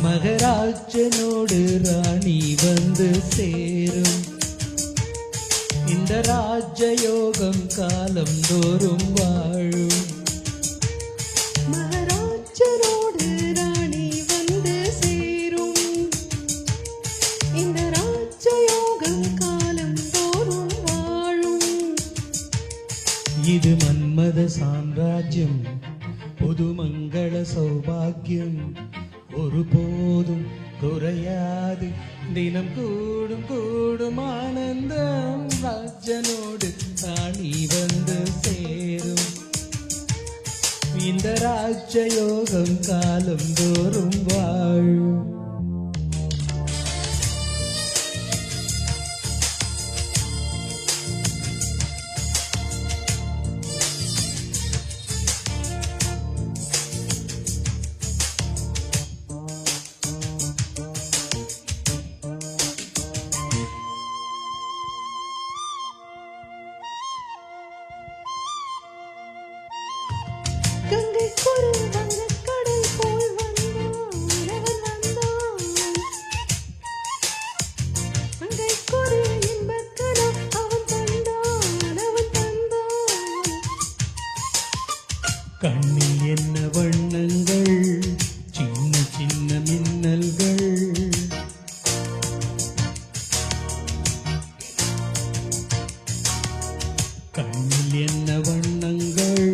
மகராஜனோடு ராணி வந்து சேரும். இந்த ராஜயோகம் காலம் தோறும் வாழும். மகராஜனோடு ராணி வந்து சேரும். இந்த ராஜயோகம் காலம் தோறும் வாழும். இது மன்மத சாம்ராஜ்யம், புது மங்கள சௌபாகியம், ஒருபோதும் குறையாது, தினம் கூடும் கூடும் ஆனந்தம். ராஜனோடு ராணி வந்து சேரும். இந்த ராஜயோகம் காலம் தோறும் வாழும். கங்கைக்கொரு வங்கக்கடல் போல் வந்தான் அவன் வந்தான். கங்கைக்கொரு இன்பக்கடல் அவன் தந்தான் அவன் தந்தான். கண்ணில் என்ன வண்ணங்கள், சின்ன சின்ன மின்னல்கள். கண்ணில் என்ன வண்ணங்கள்,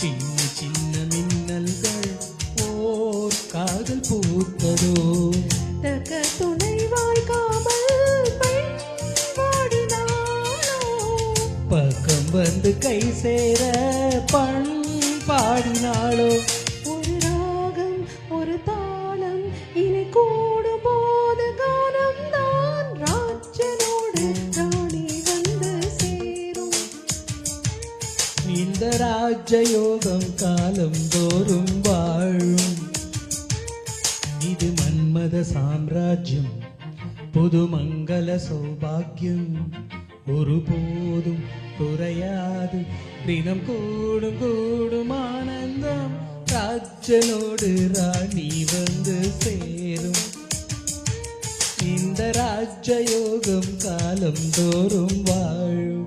சின்ன சின்ன மின்னல்கள். ஓர் காதல் பூத்ததோ, தக்க துணை வாய்க்காமல் பெண் வாடினாளோ. பக்கம் வந்து கை சேர பண் பாடினாளோ. ஒரு ராகம் ஒரு தாளம் இனி கூடும் போது கானம் தான். ராஜனோடு ராணி வந்து சேரும். இந்த ராஜயோகம் காலம் தோறும் வாழும். இது மன்மத சாம்ராஜ்யம், புது மங்கள சௌபாகியம், ஒருபோதும் குறையாது, தினம் கூடும் கூடும் ஆனந்தம். ராஜனோடு ராணி வந்து சேரும். இந்த ராஜயோகம் காலம் தோறும் வாழும்.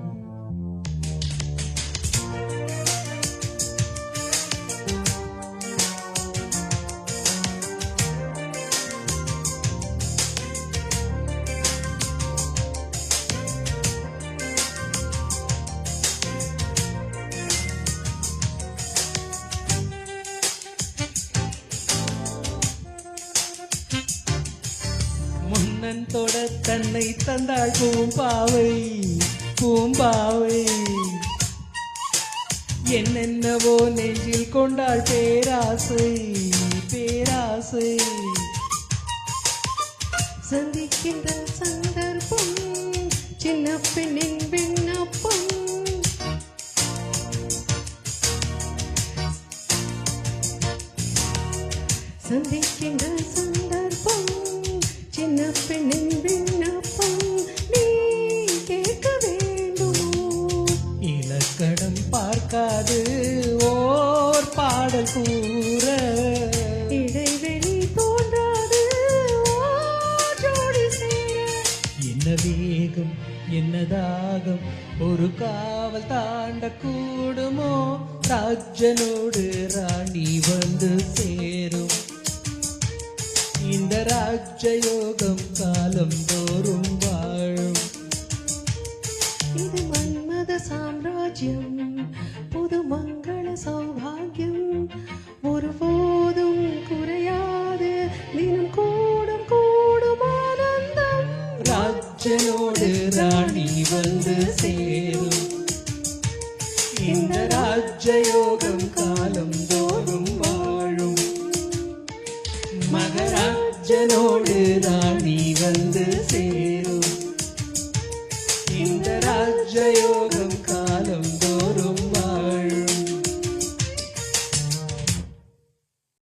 முன்னன் தொட தன்னை தந்தாள் பூம்பாவை பூம்பாவை. என்னென்னவோ நெஞ்சில் கொண்டாள் பேராசை பேராசை. சந்திக்கின்ற சந்தர்ப்பம் சின்ன பெண்ணின் விண்ணப்பம். சந்திக்கின்ற சந்தர்ப்பம் சின்ன பெண்ணின் விண்ணப்பம். நீ கேட்க வேண்டுமோ? இலக்கணம் பார்க்காது ஓர் பாடல் கூற. இடைவெளி தோன்றாது ஓ ஜோடி சேர. என்ன வேகம் என்ன தாகம், ஒரு காவல் தாண்ட கூடுமோ. ராஜனோடு ராணி வந்து சேரும். இந்த ராஜயோகம் காலம் தோறும் வாழும். இது மன்மத சாம்ராஜ்யம், புது மங்கள சௌபாகியம், ஒருபோதும் குறையாது, தினம் கூடும் கூடும் ஆனந்தம். ராஜனோடு ராணி வந்து சேரும். இந்த ராஜயோகம் காலம் தோறும் வாழும். மகராஜனோடு ராணி வந்து சேரும்.